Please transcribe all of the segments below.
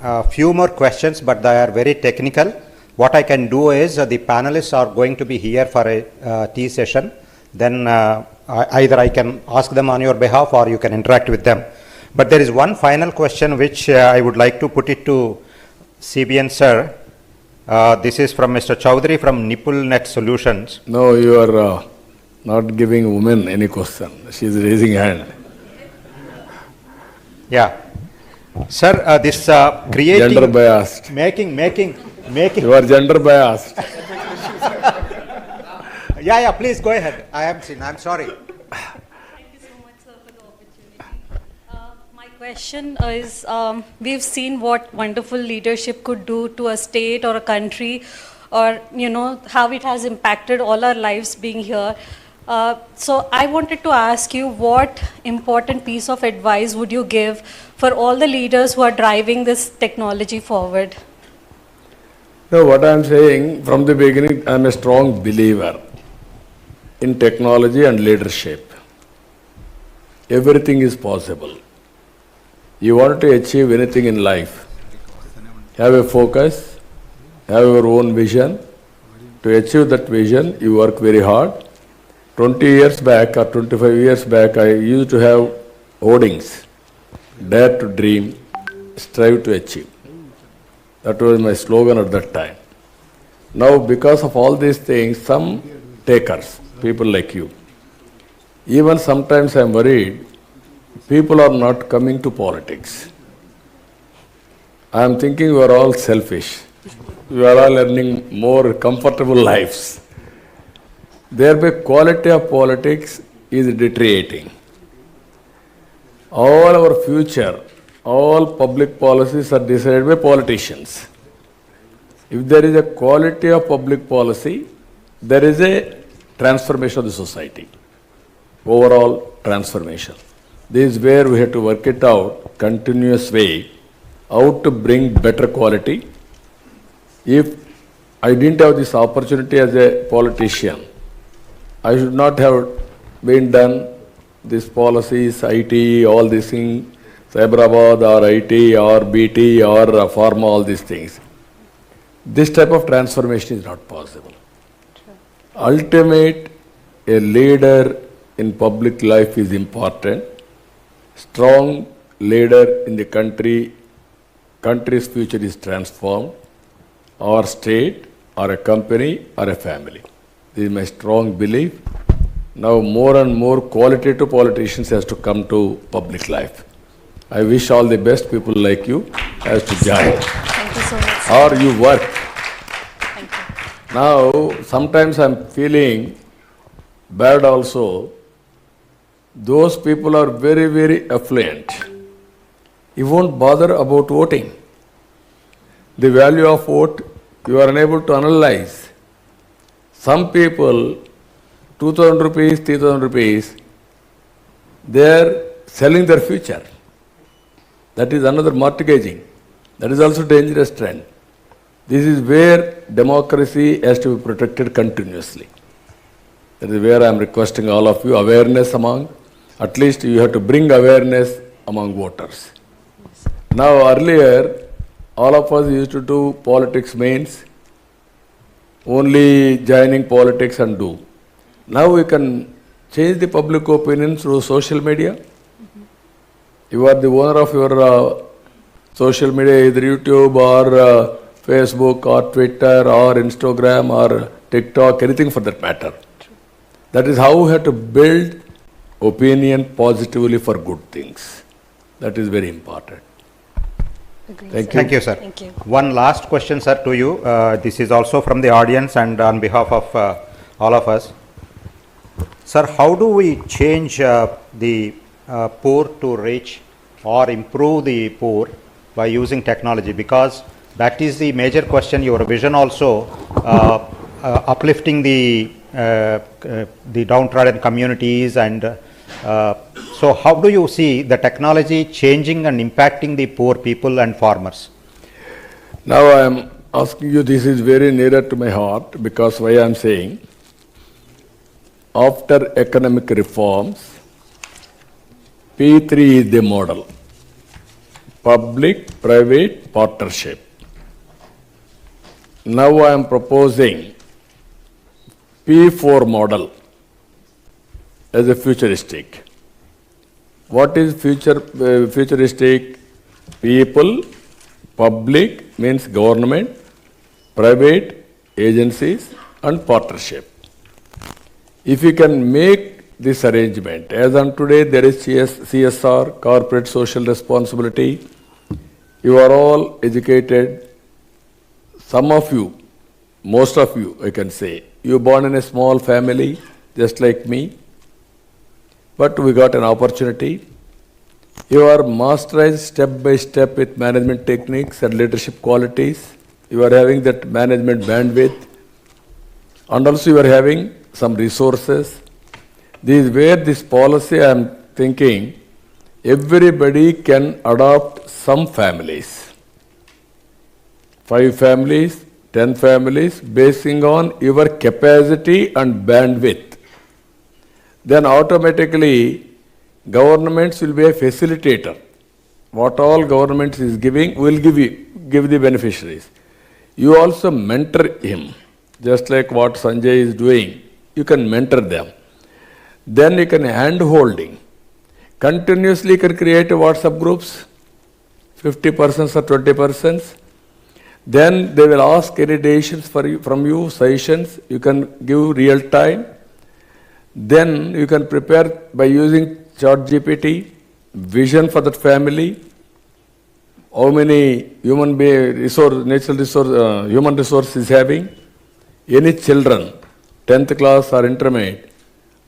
a few more questions, but they are very technical. What I can do is the panelists are going to be here for a tea session. Then either I can ask them on your behalf or you can interact with them. But there is one final question which I would like to put it to CBN sir. This is from Mr. Chowdhury from NippleNet Solutions. No, you are not giving women any question. She is raising hand. Yeah. Sir, this creating... Gender biased. Making... You are gender biased. Yeah, please go ahead. I'm sorry. Thank you so much, sir, for the opportunity. My question is, we've seen what wonderful leadership could do to a state or a country, or, how it has impacted all our lives being here. So I wanted to ask you, what important piece of advice would you give for all the leaders who are driving this technology forward? No, what I am saying, from the beginning, I am a strong believer in technology and leadership. Everything is possible. You want to achieve anything in life, have a focus, have your own vision. To achieve that vision, you work very hard. 20 years back or 25 years back, I used to have hoardings. Dare to dream, strive to achieve. That was my slogan at that time. Now, because of all these things, some takers, people like you, even sometimes I am worried, people are not coming to politics. I am thinking we are all selfish. We are all earning more comfortable lives. Thereby, quality of politics is deteriorating. All our future, all public policies are decided by politicians. If there is a quality of public policy, there is a transformation of the society, overall transformation. This is where we have to work it out, continuous way, how to bring better quality. If I didn't have this opportunity as a politician, I should not have been done these policies, IT, all these things, Hyderabad or IT or BT or pharma, all these things. This type of transformation is not possible. Ultimate, a leader in public life is important. Strong leader in the country's future is transformed, or state, or a company, or a family. This is my strong belief. Now more and more qualitative politicians has to come to public life. I wish all the best people like you has to join. Thank you so much, sir. Or you work. Thank you. Now, sometimes I'm feeling bad also. Those people are very, very affluent. You won't bother about voting. The value of vote, you are unable to analyze. Some people, 2,000 rupees, 3,000 rupees, they are selling their future. That is another mortgaging. That is also a dangerous trend. This is where democracy has to be protected continuously. That is where I am requesting all of you, awareness among, at least you have to bring awareness among voters. Now earlier, all of us used to do politics means only joining politics and do. Now we can change the public opinion through social media. You are the owner of your social media, either YouTube or Facebook or Twitter or Instagram or TikTok, anything for that matter. That is how we have to build opinion positively for good things. That is very important. Agreed, Thank sir. Thank you, sir. Thank you. One last question, sir, to you. This is also from the audience and on behalf of all of us. Sir, how do we change the poor to rich or improve the poor by using technology? Because that is the major question. Your vision also uplifting the downtrodden communities, and so how do you see the technology changing and impacting the poor people and farmers? Now I am asking you, this is very nearer to my heart, because why I am saying, after economic reforms, P3 is the model. public-private partnership. Now I am proposing P4 model as a futuristic. What is futuristic? People, public means government, private agencies and partnership. If you can make this arrangement, as on today there is CSR, corporate social responsibility, you are all educated, some of you, most of you I can say, you born in a small family just like me, but we got an opportunity. You are masterized step by step with management techniques and leadership qualities. You are having that management bandwidth, and also you are having some resources. This is where this policy I am thinking everybody can adopt some families. 5 families, 10 families, basing on your capacity and bandwidth. Then automatically governments will be a facilitator. What all government is giving will give the beneficiaries. You also mentor him, just like what Sanjay is doing. You can mentor them. Then you can hand-holding. Continuously you can create WhatsApp groups, 50 persons or 20 persons. Then they will ask any decisions from you, suggestions. You can give real time. Then you can prepare by using ChatGPT, vision for that family, how many human resource, natural resource, human resource is having, any children, 10th class or intermediate,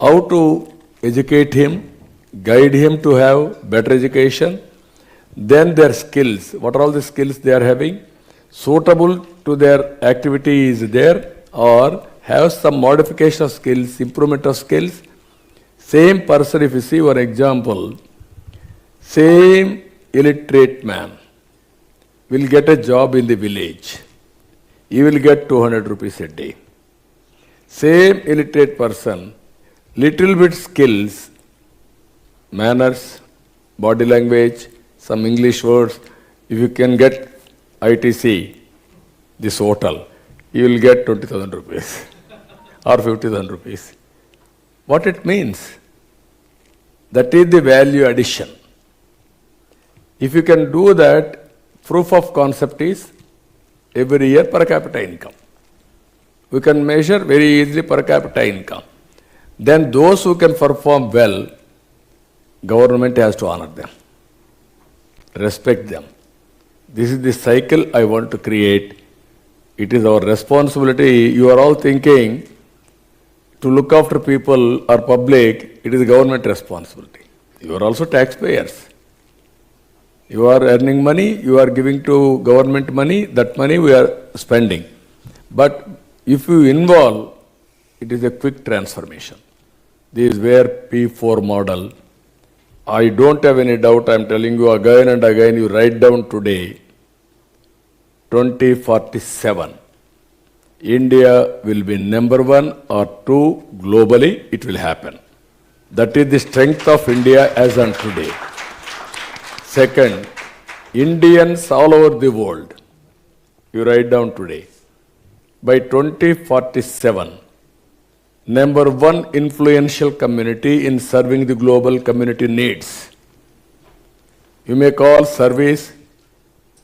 how to educate him, guide him to have better education, then their skills, what are all the skills they are having, suitable to their activity is there, or have some modification of skills, improvement of skills. Same person, if you see one example, same illiterate man will get a job in the village. He will get 200 rupees a day. Same illiterate person, little bit skills, manners, body language, some English words, if you can get ITC, this hotel, you will get 20,000 rupees or 50,000 rupees. What it means? That is the value addition. If you can do that, proof of concept is every year per capita income. We can measure very easily per capita income. Then those who can perform well, government has to honor them, respect them. This is the cycle I want to create. It is our responsibility. You are all thinking to look after people or public, it is government responsibility. You are also taxpayers. You are earning money, you are giving to government money, that money we are spending. But if you involve, it is a quick transformation. This is where P4 model, I don't have any doubt, I am telling you again and again, you write down today, 2047. India will be number 1 or 2 globally, it will happen. That is the strength of India as on today. Second, Indians all over the world, you write down today, by 2047, number 1 influential community in serving the global community needs. You may call service,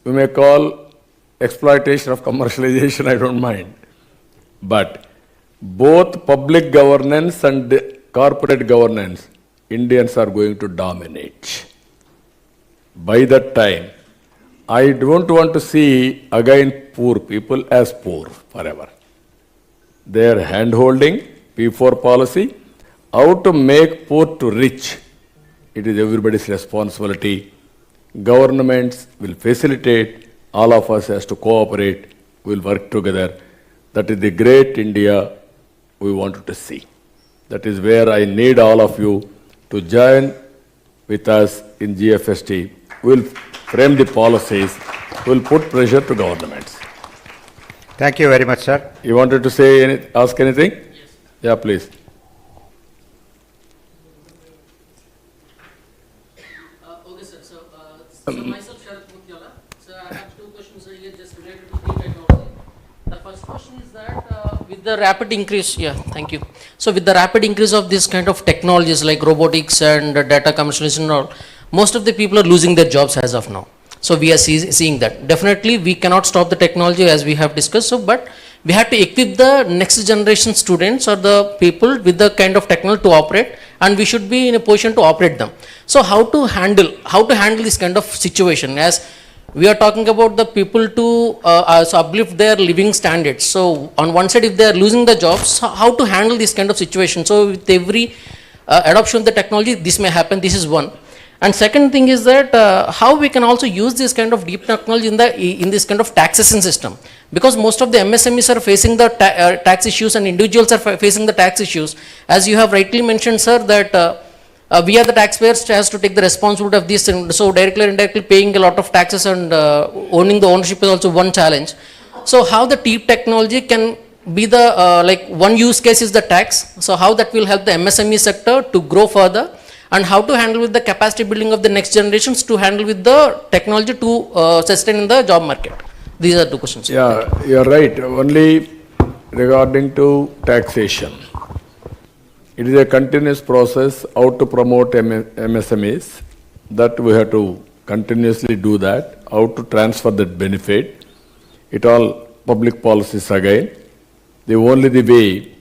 you may call exploitation of commercialization, I don't mind. But both public governance and corporate governance, Indians are going to dominate. By that time, I don't want to see again poor people as poor forever. Their hand-holding, P4 policy, how to make poor to rich, it is everybody's responsibility. Governments will facilitate, all of us has to cooperate, we will work together. That is the great India we wanted to see. That is where I need all of you to join with us in GFST. We will frame the policies, we will put pressure to governments. Thank you very much, sir. You wanted to say, ask anything? Yes. Yeah, please. Okay, sir. Myself, Sharat Mutyala. So I have two questions here just related to the technology. The first question is that with the rapid increase, thank you. So with the rapid increase of this kind of technologies like robotics and data commercialization and all, most of the people are losing their jobs as of now. So we are seeing that. Definitely we cannot stop the technology as we have discussed, so but we have to equip the next generation students or the people with the kind of technology to operate, and we should be in a position to operate them. So how to handle this kind of situation, as we are talking about the people to so uplift their living standards. So on one side, if they are losing the jobs, how to handle this kind of situation? So with every adoption of the technology, this may happen. This is one. And second thing is that how we can also use this kind of deep technology in this kind of taxation system, because most of the MSMEs are facing the tax issues and individuals are facing the tax issues. As you have rightly mentioned, sir, that we are the taxpayers has to take the responsibility of this, and so directly or indirectly paying a lot of taxes and owning the ownership is also one challenge. So how the deep technology can be the like one use case is the tax. So how that will help the MSME sector to grow further, and how to handle with the capacity building of the next generations to handle with the technology to sustain in the job market. These are two questions. Yeah, you're right. Only regarding to taxation. It is a continuous process how to promote MSMEs, that we have to continuously do that, how to transfer that benefit. It all public policies again. The only the way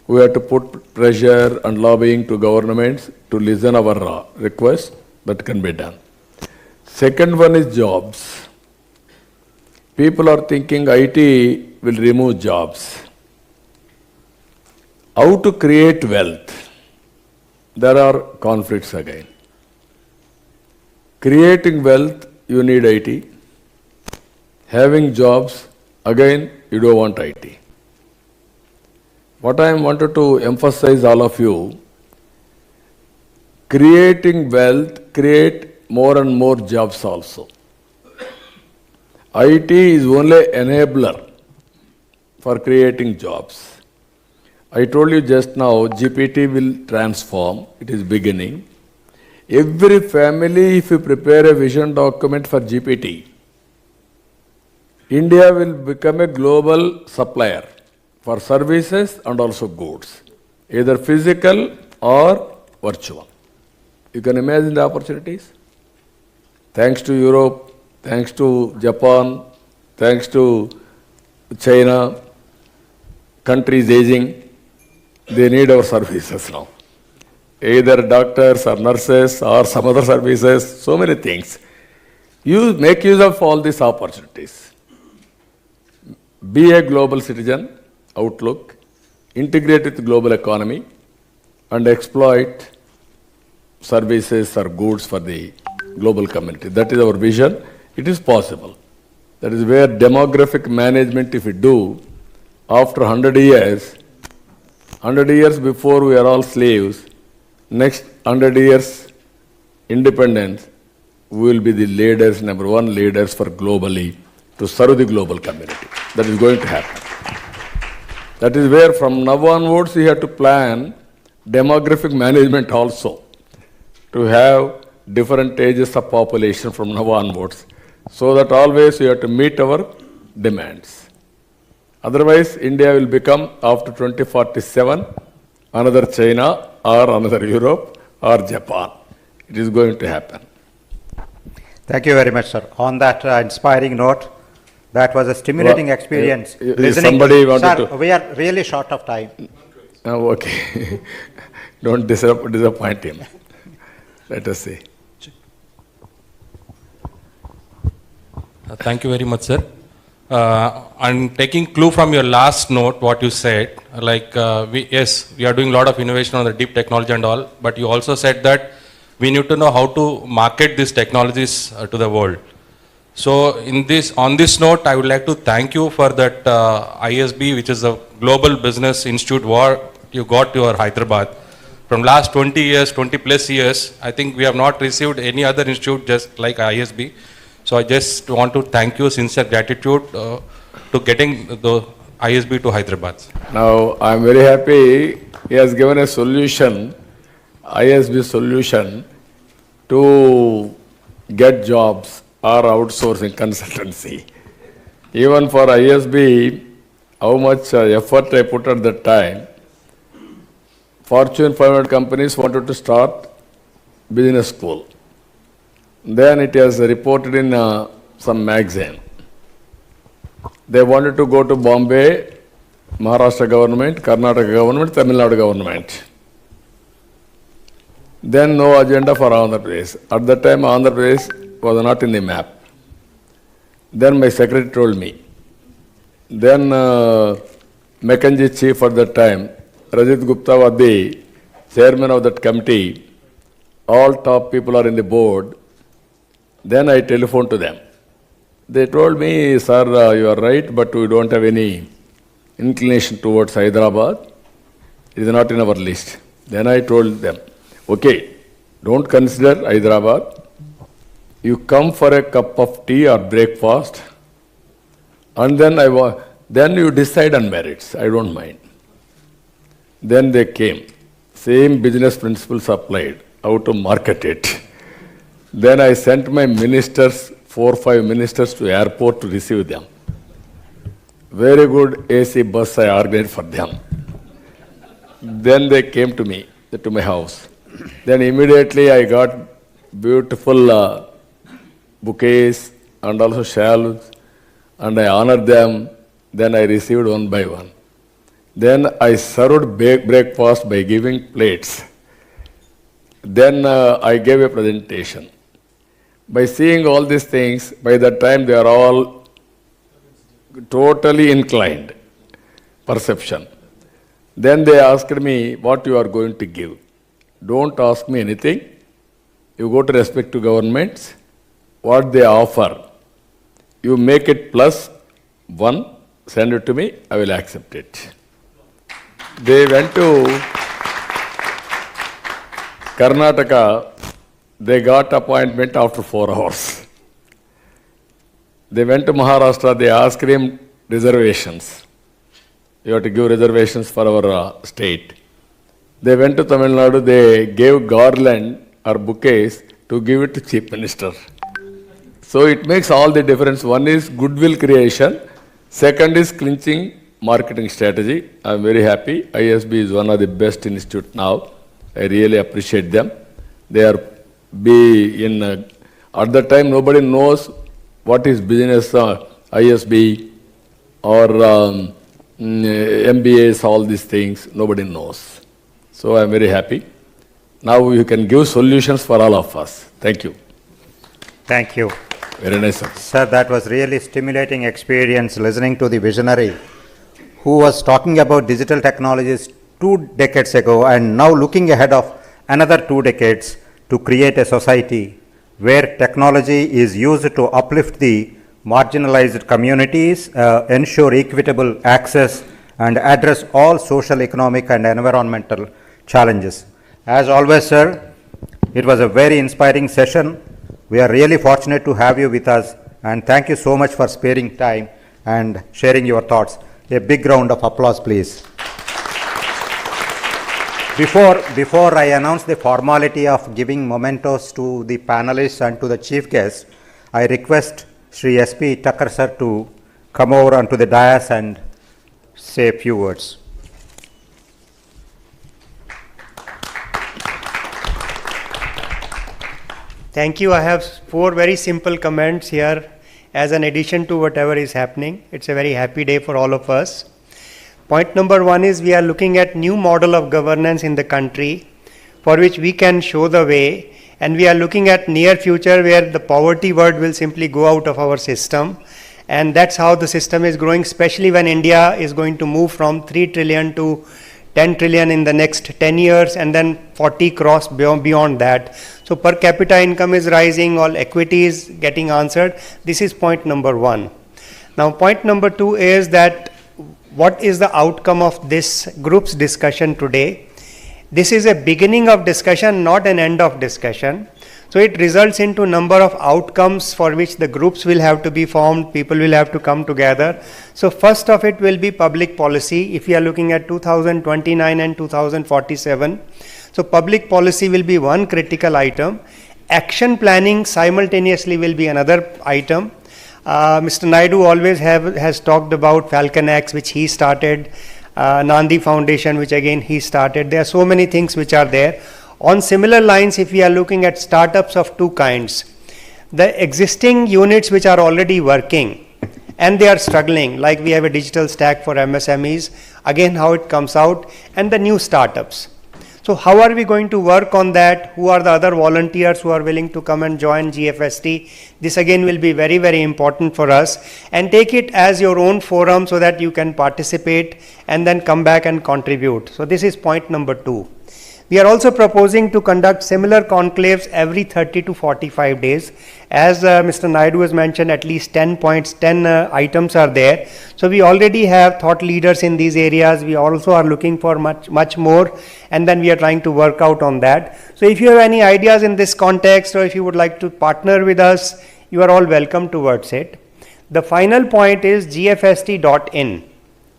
we have to put pressure and lobbying to governments to listen our request, that can be done. Second one is jobs. People are thinking IT will remove jobs. How to create wealth? There are conflicts again. Creating wealth, you need IT. Having jobs, again, you don't want IT. What I wanted to emphasize all of you, creating wealth, create more and more jobs also. IT is only enabler for creating jobs. I told you just now, GPT will transform, it is beginning. Every family, if you prepare a vision document for GPT, India will become a global supplier for services and also goods, either physical or virtual. You can imagine the opportunities. Thanks to Europe, thanks to Japan, thanks to China, countries aging, they need our services now. Either doctors or nurses or some other services, so many things. You make use of all these opportunities. Be a global citizen, outlook, integrate with the global economy, and exploit services or goods for the global community. That is our vision. It is possible. That is where demographic management, if we do, after 100 years before we are all slaves, next 100 years independence, we will be the leaders, number one leaders for globally to serve the global community. That is going to happen. That is where from now onwards we have to plan demographic management also, to have different ages of population from now onwards, so that always we have to meet our demands. Otherwise, India will become, after 2047, another China or another Europe or Japan. It is going to happen. Thank you very much, sir. On that inspiring note, that was a stimulating experience. Somebody wanted Sir, to... we are really short of time. Oh, okay. Don't disappoint him. Let us see. Thank you very much, sir. I'm taking clue from your last note, what you said, like we are doing a lot of innovation on the deep technology and all, but you also said that we need to know how to market these technologies to the world. So on this note, I would like to thank you for that ISB, which is a Global Business Institute what you got to your Hyderabad. From last 20 plus years, I think we have not received any other institute just like ISB. So I just want to thank you, sincere gratitude to getting the ISB to Hyderabad. Now, I am very happy he has given a solution, ISB solution, to get jobs or outsourcing consultancy. Even for ISB, how much effort I put at that time, Fortune 500 companies wanted to start business school. Then it was reported in some magazine. They wanted to go to Bombay, Maharashtra government, Karnataka government, Tamil Nadu government. Then no agenda for Andhra Pradesh. At that time, Andhra Pradesh was not in the map. Then my secretary told me. Then McKinsey chief at that time, Rajit Gupta was the chairman of that committee. All top people are in the board. Then I telephoned to them. They told me, sir, you are right, but we don't have any inclination towards Hyderabad. It is not in our list. Then I told them, okay, don't consider Hyderabad. You come for a cup of tea or breakfast, and then you decide on merits. I don't mind. Then they came. Same business principles applied. How to market it. Then I sent my ministers, 4 or 5 ministers to airport to receive them. Very good AC bus I organized for them. Then they came to me, to my house. Then immediately I got beautiful bouquets and also shawls, and I honored them. Then I received one by one. Then I served breakfast by giving plates. Then I gave a presentation. By seeing all these things, by that time they are all totally inclined, perception. Then they asked me what you are going to give. Don't ask me anything. You go to respective governments, what they offer. You make it +1, send it to me, I will accept it. They went to Karnataka, they got appointment after 4 hours. They went to Maharashtra, they asked him reservations. You have to give reservations for our state. They went to Tamil Nadu, they gave garland or bouquets to give it to Chief Minister. So it makes all the difference. One is goodwill creation, second is clinching marketing strategy. I am very happy. ISB is one of the best institute now. I really appreciate them. They are at the time nobody knows what is business, ISB or MBAs, all these things, nobody knows. So I am very happy. Now you can give solutions for all of us. Thank you. Thank you. Very nice, sir. Sir, that was really stimulating experience listening to the visionary who was talking about digital technologies 2 decades ago and now looking ahead of another 2 decades to create a society where technology is used to uplift the marginalized communities, ensure equitable access and address all social, economic and environmental challenges. As always, sir, it was a very inspiring session. We are really fortunate to have you with us and thank you so much for sparing time and sharing your thoughts. A big round of applause, please. Before I announce the formality of giving mementos to the panelists and to the chief guest, I request Sri S.P. Thakkar sir to come over onto the dais and say a few words. Thank you. I have 4 very simple comments here as an addition to whatever is happening. It's a very happy day for all of us. Point number 1 is we are looking at new model of governance in the country for which we can show the way, and we are looking at near future where the poverty word will simply go out of our system, and that's how the system is growing, especially when India is going to move from 3 trillion to 10 trillion in the next 10 years and then 40 cross beyond that. So per capita income is rising, all equity is getting answered. This is point number 1. Now point number 2 is that what is the outcome of this group's discussion today? This is a beginning of discussion, not an end of discussion. So it results into number of outcomes for which the groups will have to be formed, people will have to come together. So first of it will be public policy, if we are looking at 2029 and 2047. So public policy will be one critical item. action planning simultaneously will be another item. Mr. Naidu always has talked about Falcon X, which he started, Nandi Foundation, which again he started. There are so many things which are there. On similar lines, if we are looking at startups of two kinds, the existing units which are already working and they are struggling, like we have a digital stack for MSMEs, again how it comes out, and the new startups. So how are we going to work on that? Who are the other volunteers who are willing to come and join GFST? This again will be very, very important for us, and take it as your own forum so that you can participate and then come back and contribute. So this is point number 2. We are also proposing to conduct similar conclaves every 30 to 45 days. As Mr. Naidu has mentioned, at least 10 items are there. So we already have thought leaders in these areas. We also are looking for much more, and then we are trying to work out on that. So if you have any ideas in this context, or if you would like to partner with us, you are all welcome towards it. The final point is gfst.in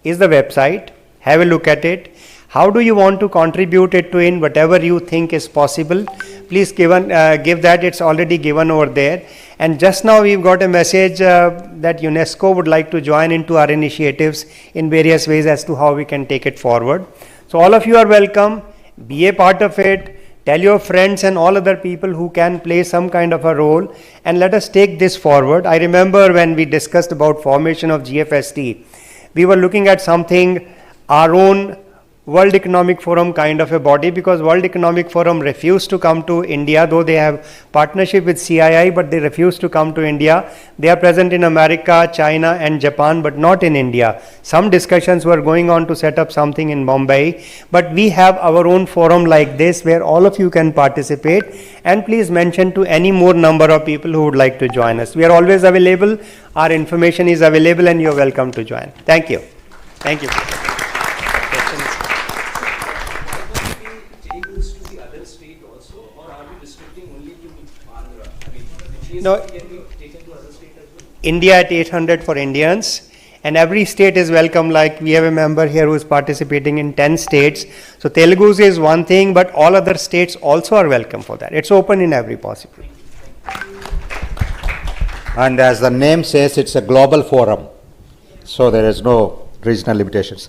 is the website. Have a look at it. How do you want to contribute it to in whatever you think is possible? Please give that. It's already given over there. And just now we've got a message that UNESCO would like to join into our initiatives in various ways as to how we can take it forward. So all of you are welcome. Be a part of it. Tell your friends and all other people who can play some kind of a role, and let us take this forward. I remember when we discussed about formation of GFST, we were looking at something, our own World Economic Forum kind of a body, because World Economic Forum refused to come to India, though they have partnership with CII, but they refuse to come to India. They are present in America, China and Japan, but not in India. Some discussions were going on to set up something in Bombay, but we have our own forum like this where all of you can participate, and please mention to any more number of people who would like to join us. We are always available. Our information is available and you are welcome to join. Thank you. Thank you. No, India at 800 for Indians, and every state is welcome. Like we have a member here who is participating in 10 states. So Telugu is one thing, but all other states also are welcome for that. It's open in every possible. And as the name says, it's a global forum. So there is no regional limitations.